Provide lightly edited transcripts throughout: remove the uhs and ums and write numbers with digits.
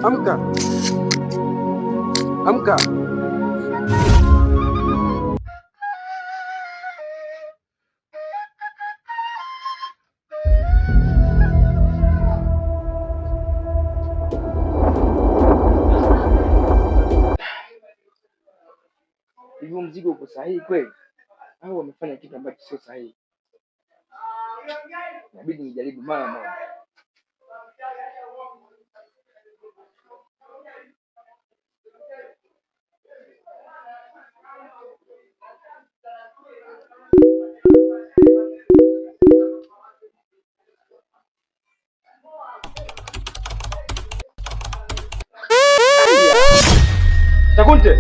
Amka, amka. Hiyo mzigo uko sahihi kweli au wamefanya kitu ambacho sio sahihi? Inabidi nijaribu mara moja. Takunte.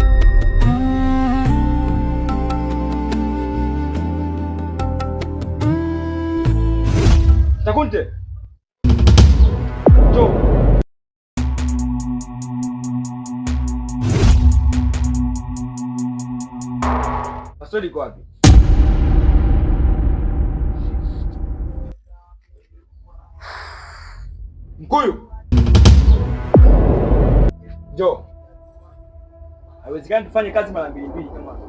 Takunte. Jo. Pastori kwa wapi? Mkuyu. Jo. Haiwezekani tufanye kazi mara mbili kama.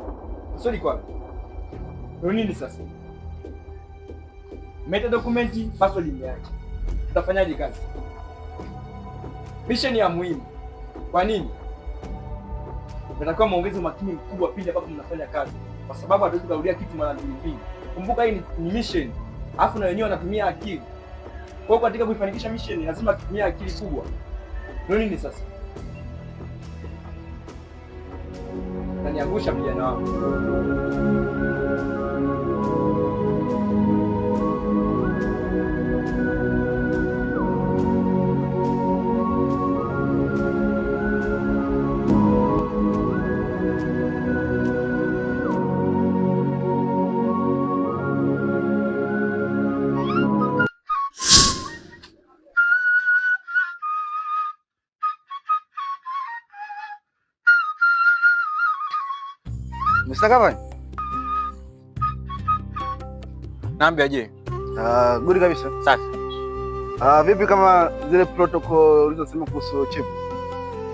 Pastori kwa wapi? Ndio nini sasa? Meta dokumenti, password imeacha. Tutafanyaje kazi? Mission ya muhimu. Kwa nini? Natakiwa muongeze umakini mkubwa pindi ambapo mnafanya kazi, kwa sababu hatuwezi kurudia kitu mara mbili. Kumbuka hii ni mission, alafu na wenyewe wanatumia akili. Kwa hiyo katika kuifanikisha mission lazima tutumie akili kubwa. Ndio nini sasa? Naniangusha vijana wangu. Mr. Kavan? Naambia je? Good kabisa. Safi. Vipi kama zile protocol ulizosema kuhusu chip?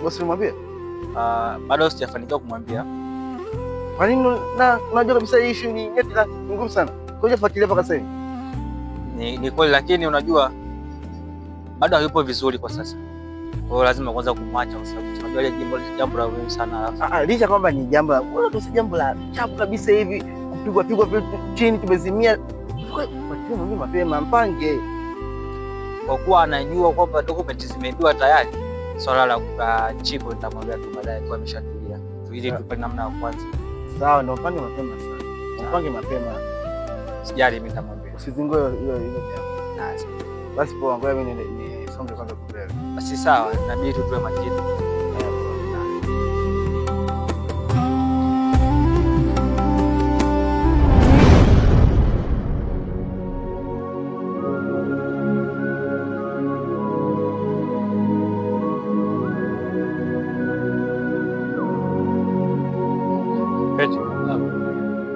Bosi umwambia? Bado sijafanikiwa kumwambia. Kwa nini? Na unajua kabisa hii issue ni nyeti na ngumu sana. Ngoja fuatilia mpaka sasa. Ni kweli, lakini unajua bado hayupo vizuri kwa sasa. Kwa hiyo lazima kwanza kumwacha kwa sababu unajua ile jambo la muhimu sana alafu. Licha kwamba ni jambo la si jambo la chapu kabisa hivi kupigwa vitu chini tumezimia. Kwa nini mapema mpange? Kwa kuwa anajua kwamba document zimeibiwa tayari. Swala la chipo nitamwambia tu baadaye kwa ameshatulia. Ili tupate namna ya kwanza. Sawa, ndio mpange mapema sana. Mpange mapema. Sijali mimi nitamwambia. Usizingoe hiyo jambo. Basi poa, ngoja mimi nisonge kwanza mbele. Basi sawa, inabidi tuwe makini.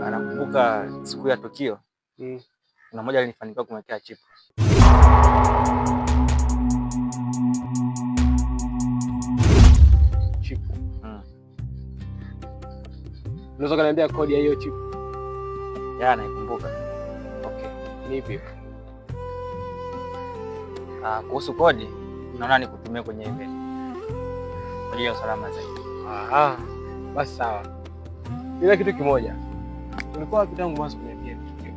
Anakumbuka siku ya tukio. Kuna mmoja alinifanikiwa kumwekea chipu. Chipu. Unaweza kuniambia kodi ya hiyo chipu? Ya, naikumbuka. Okay. Nipi? Kuhusu kodi, naona nikutumie kwenye email. Kwa ajili ya usalama zaidi. Basi sawa. Ila kitu kimoja. Ulikuwa wapi tangu mwanzo kuniambia tukio?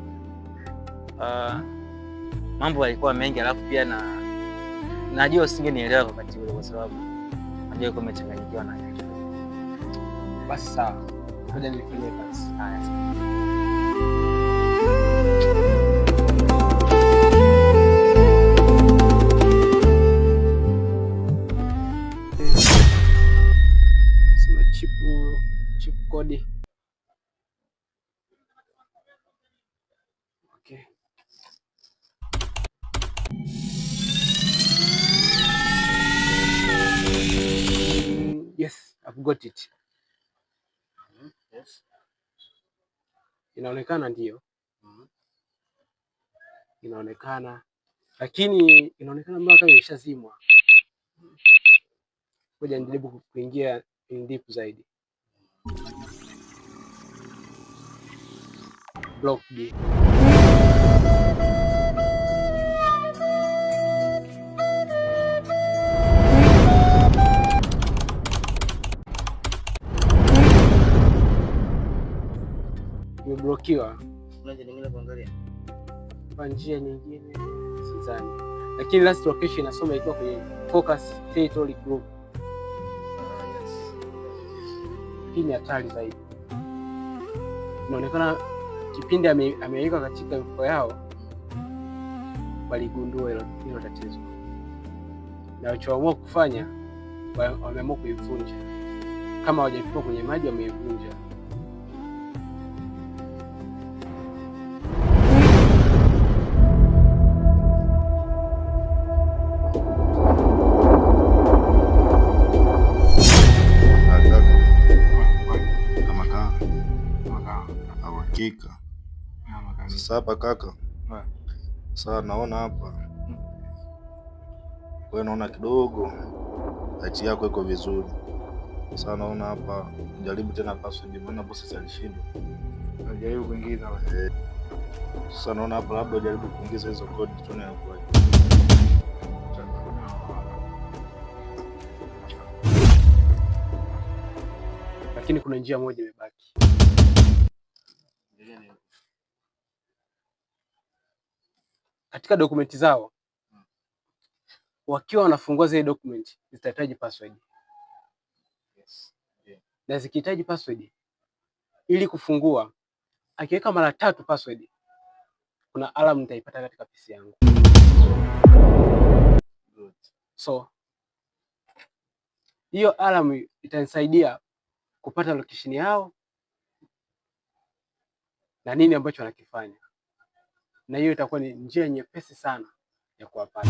Mambo yalikuwa mengi alafu pia najua usingenielewa wakati ule kwa sababu najua uko umechanganyikiwa na kitu. Basi sawa. Ngoja nifanye kazi. Haya. Sema chip kodi. Okay. Yes, I've got it. Yes. Inaonekana ndio. Inaonekana. Lakini inaonekana mpaka imeshazimwa. ngoja nijaribu kuingia in deep zaidi. Block B. Imeblokiwa. Kuna njia nyingine kuangalia? Kwa njia nyingine sidhani. Lakini last location inasoma ikiwa kwenye focus territory group. Yes. Hii ni hatari zaidi. Inaonekana kipindi ameweka katika mfuko yao waligundua hilo tatizo. Na walichoamua kufanya wameamua kuivunja. Kama hawajafika kwenye maji wameivunja. Sasa hapa kaka, sasa naona hapa wewe, naona kidogo hachi yako iko vizuri. Sasa naona hapa jaribu tena password, maana bosi alishindwa. Najaribu kuingiza. Sasa naona hapa labda jaribu kuingiza hizo code tuone hapo. Lakini kuna njia moja imebaki. Katika dokumenti zao wakiwa wanafungua zile dokumenti zitahitaji password. Na zikihitaji password ili kufungua, akiweka mara 3 password, kuna alarm nitaipata katika PC yangu. So hiyo alarm itanisaidia kupata location yao na nini ambacho wanakifanya, na hiyo itakuwa ni njia nyepesi sana ya kuwapata.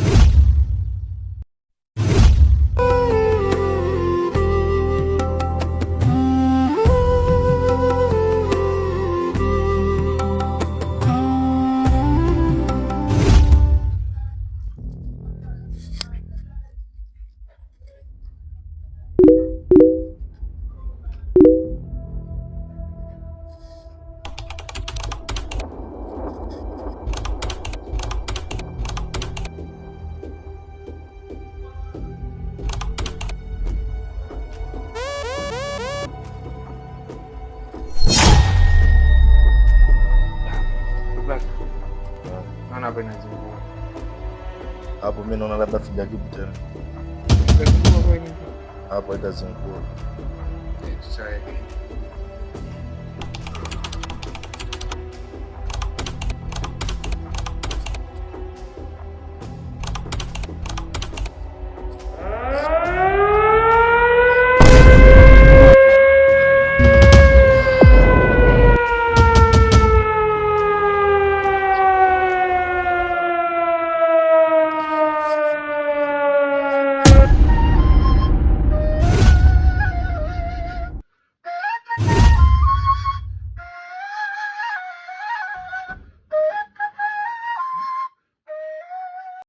Hapo mimi naona labda tujaribu tena. Hapo itazungua. Sasa